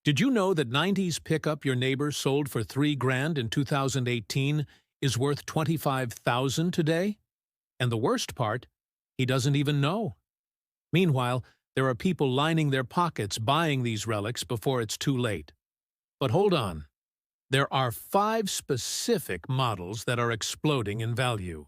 Did you know that 90s pickup your neighbor sold for 3 grand in 2018 is worth 25,000 today? And the worst part, he doesn't even know. Meanwhile, there are people lining their pockets buying these relics before it's too late. But hold on. There are 5 specific models that are exploding in value.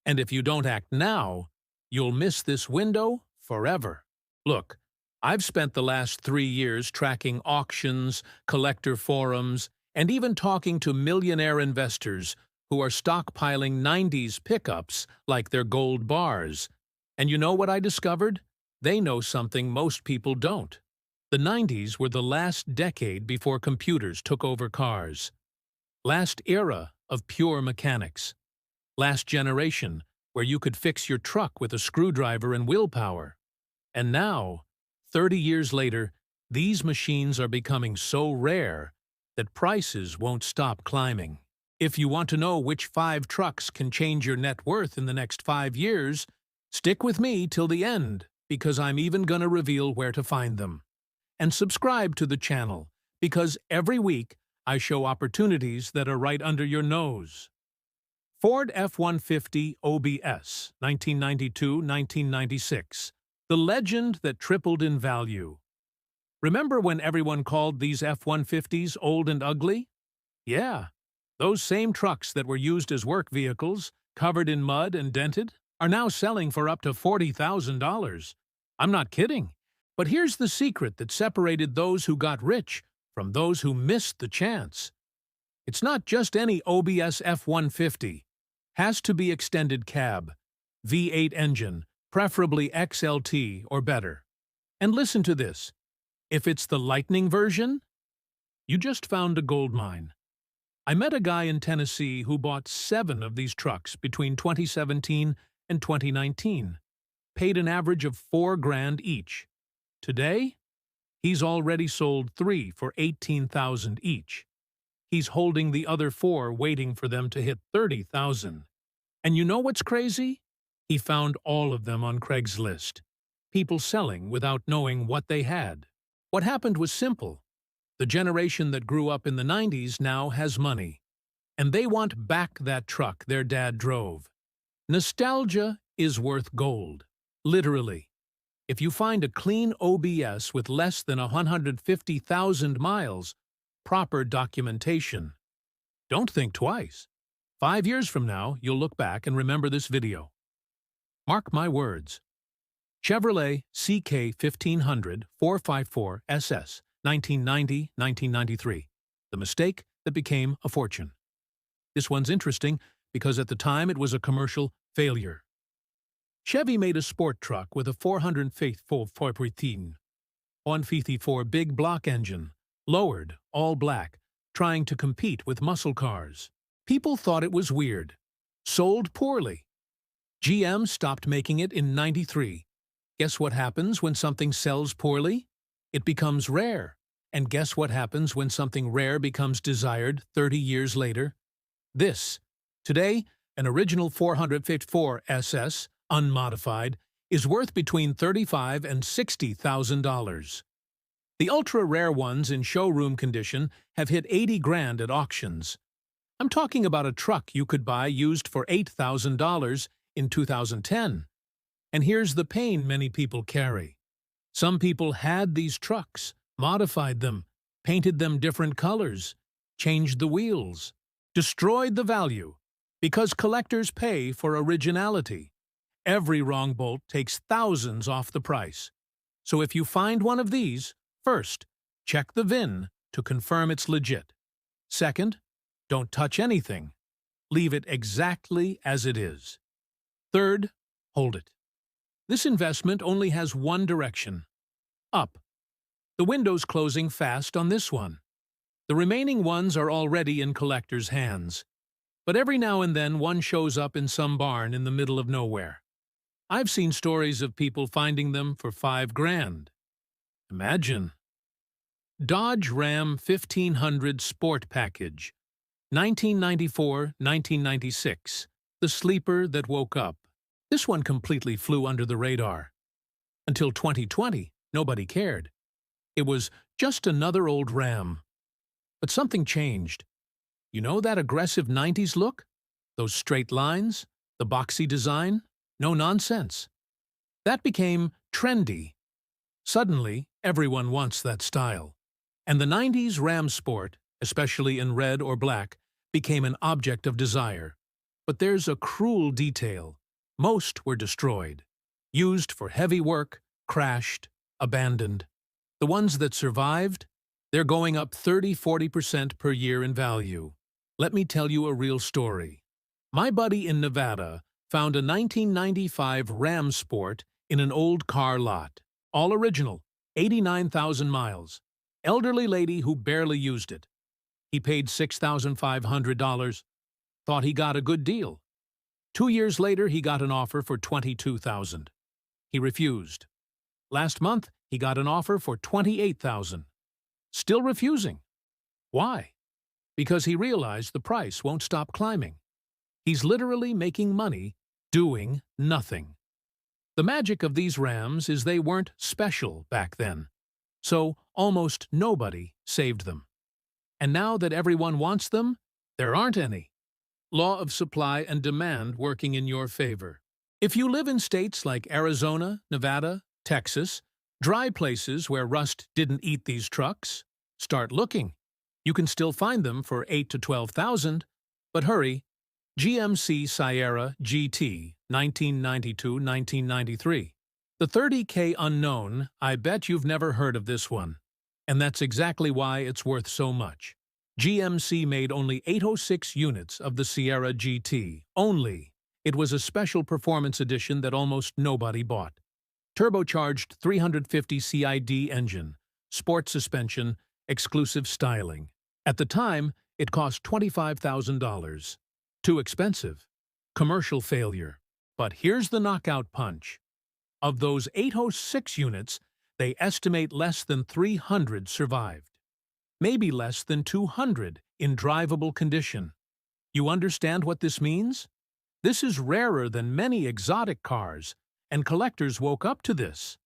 And if you don't act now, you'll miss this window forever. Look, I've spent the last 3 years tracking auctions, collector forums, and even talking to millionaire investors who are stockpiling 90s pickups like they're gold bars. And you know what I discovered? They know something most people don't. The 90s were the last decade before computers took over cars. Last era of pure mechanics. Last generation, where you could fix your truck with a screwdriver and willpower. And now, 30 years later, these machines are becoming so rare that prices won't stop climbing. If you want to know which 5 trucks can change your net worth in the next 5 years, stick with me till the end, because I'm even going to reveal where to find them. And subscribe to the channel, because every week I show opportunities that are right under your nose. Ford F-150 OBS, 1992-1996. The legend that tripled in value. Remember when everyone called these F-150s old and ugly? Yeah, those same trucks that were used as work vehicles, covered in mud and dented, are now selling for up to $40,000. I'm not kidding. But here's the secret that separated those who got rich from those who missed the chance. It's not just any OBS F-150. Has to be extended cab, V8 engine, preferably XLT or better. And listen to this. If it's the Lightning version, you just found a gold mine. I met a guy in Tennessee who bought 7 of these trucks between 2017 and 2019, paid an average of 4 grand each. Today, he's already sold 3 for 18,000 each. He's holding the other 4 waiting for them to hit 30,000. And you know what's crazy? He found all of them on Craigslist. People selling without knowing what they had. What happened was simple. The generation that grew up in the 90s now has money. And they want back that truck their dad drove. Nostalgia is worth gold. Literally. If you find a clean OBS with less than 150,000 miles, proper documentation, don't think twice. 5 years from now, you'll look back and remember this video. Mark my words. Chevrolet CK 1500 454 SS, 1990-1993. The mistake that became a fortune. This one's interesting because at the time it was a commercial failure. Chevy made a sport truck with a 154 big block engine, lowered, all black, trying to compete with muscle cars. People thought it was weird. Sold poorly. GM stopped making it in '93. Guess what happens when something sells poorly? It becomes rare. And guess what happens when something rare becomes desired 30 years later? This. Today, an original 454 SS, unmodified, is worth between $35,000 and $60,000. The ultra-rare ones in showroom condition have hit 80 grand at auctions. I'm talking about a truck you could buy used for $8,000 in 2010. And here's the pain many people carry. Some people had these trucks, modified them, painted them different colors, changed the wheels, destroyed the value, because collectors pay for originality. Every wrong bolt takes thousands off the price. So if you find one of these, first, check the VIN to confirm it's legit. Second, don't touch anything. Leave it exactly as it is. Third, hold it. This investment only has one direction. Up. The window's closing fast on this one. The remaining ones are already in collectors' hands. But every now and then one shows up in some barn in the middle of nowhere. I've seen stories of people finding them for 5 grand. Imagine. Dodge Ram 1500 Sport Package, 1994-1996. The sleeper that woke up. This one completely flew under the radar. Until 2020, nobody cared. It was just another old Ram. But something changed. You know that aggressive 90s look? Those straight lines? The boxy design? No nonsense. That became trendy. Suddenly, everyone wants that style. And the 90s Ram Sport, especially in red or black, became an object of desire. But there's a cruel detail. Most were destroyed. Used for heavy work, crashed, abandoned. The ones that survived, they're going up 30–40% per year in value. Let me tell you a real story. My buddy in Nevada found a 1995 Ram Sport in an old car lot. All original, 89,000 miles. Elderly lady who barely used it. He paid $6,500. Thought he got a good deal. 2 years later, he got an offer for $22,000. He refused. Last month, he got an offer for $28,000. Still refusing. Why? Because he realized the price won't stop climbing. He's literally making money doing nothing. The magic of these Rams is they weren't special back then, so almost nobody saved them. And now that everyone wants them, there aren't any. Law of supply and demand working in your favor. If you live in states like Arizona, Nevada, Texas, dry places where rust didn't eat these trucks, start looking. You can still find them for $8,000 to $12,000, but hurry. GMC Sierra GT, 1992–1993. The 30K unknown, I bet you've never heard of this one. And that's exactly why it's worth so much. GMC made only 806 units of the Sierra GT. Only. It was a special performance edition that almost nobody bought. Turbocharged 350 CID engine, sport suspension, exclusive styling. At the time, it cost $25,000. Too expensive. Commercial failure. But here's the knockout punch. Of those 806 units, they estimate less than 300 survived. Maybe less than 200 in drivable condition. You understand what this means? This is rarer than many exotic cars, and collectors woke up to this.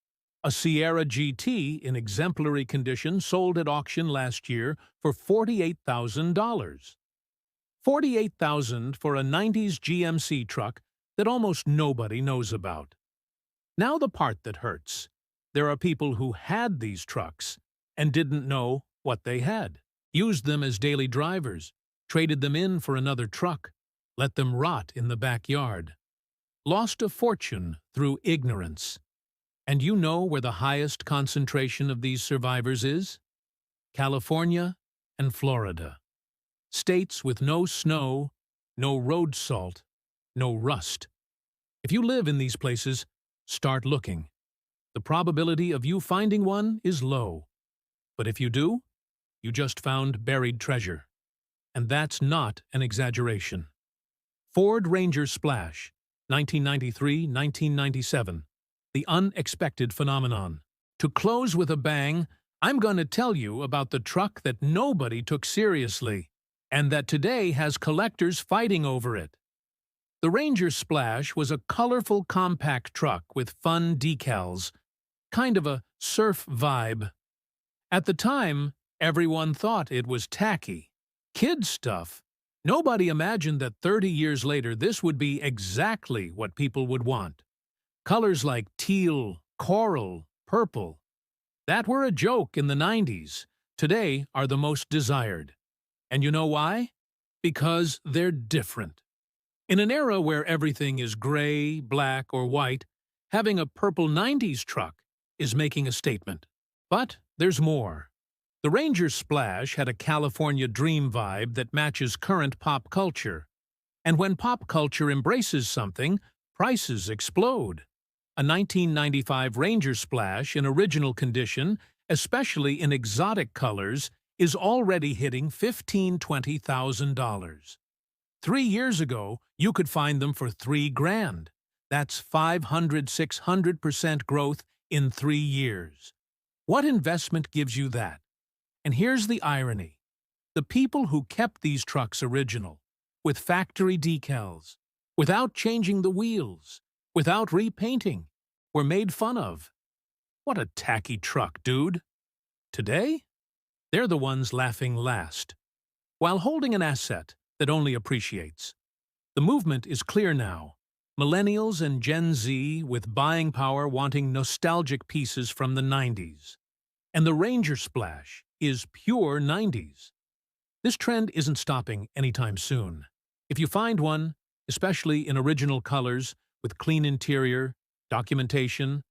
A Sierra GT in exemplary condition sold at auction last year for $48,000. $48,000 for a 90s GMC truck that almost nobody knows about. Now the part that hurts. There are people who had these trucks and didn't know what they had. Used them as daily drivers, traded them in for another truck, let them rot in the backyard. Lost a fortune through ignorance. And you know where the highest concentration of these survivors is? California and Florida. States with no snow, no road salt, no rust. If you live in these places, start looking. The probability of you finding one is low. But if you do, you just found buried treasure. And that's not an exaggeration. Ford Ranger Splash, 1993–1997. The unexpected phenomenon. To close with a bang, I'm going to tell you about the truck that nobody took seriously, and that today has collectors fighting over it. The Ranger Splash was a colorful compact truck with fun decals, kind of a surf vibe. At the time, everyone thought it was tacky, kid stuff. Nobody imagined that 30 years later this would be exactly what people would want. Colors like teal, coral, purple, that were a joke in the 90s, today are the most desired. And you know why? Because they're different. In an era where everything is gray, black, or white, having a purple 90s truck is making a statement. But there's more. The Ranger Splash had a California dream vibe that matches current pop culture. And when pop culture embraces something, prices explode. A 1995 Ranger Splash in original condition, especially in exotic colors, is already hitting $15,000–$20,000. 3 years ago, you could find them for $3,000. That's 500–600% growth in 3 years. What investment gives you that? And here's the irony. The people who kept these trucks original, with factory decals, without changing the wheels, without repainting, were made fun of. What a tacky truck, dude. today, they're the ones laughing last, while holding an asset that only appreciates. The movement is clear now. Millennials and Gen Z with buying power wanting nostalgic pieces from the 90s. And the Ranger splash is pure 90s. This trend isn't stopping anytime soon. If you find one, especially in original colors with clean interior, documentation,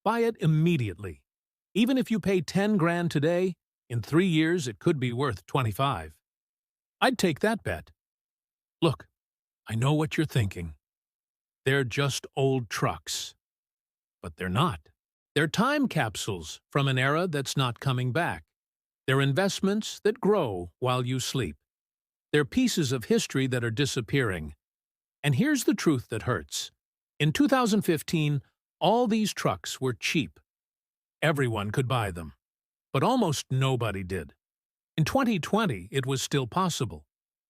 buy it immediately. Even if you pay 10 grand today, in 3 years it could be worth 25. I'd take that bet. Look, I know what you're thinking. They're just old trucks. But they're not. They're time capsules from an era that's not coming back. They're investments that grow while you sleep. They're pieces of history that are disappearing. And here's the truth that hurts. In 2015, all these trucks were cheap. Everyone could buy them. But almost nobody did. In 2020, it was still possible.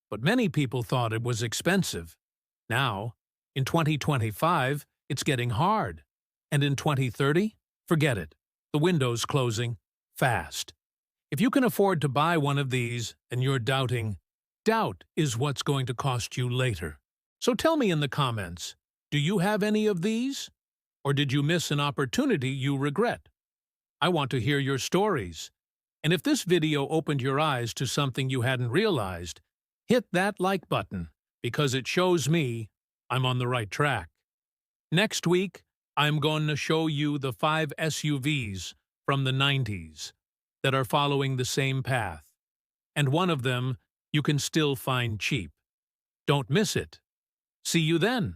But many people thought it was expensive. Now, in 2025, it's getting hard. And in 2030, forget it. The window's closing fast. If you can afford to buy one of these and you're doubting, doubt is what's going to cost you later. So tell me in the comments, do you have any of these? Or did you miss an opportunity you regret? I want to hear your stories. And if this video opened your eyes to something you hadn't realized, hit that like button because it shows me I'm on the right track. Next week, I'm going to show you the 5 SUVs from the 90s that are following the same path. And one of them you can still find cheap. Don't miss it. See you then.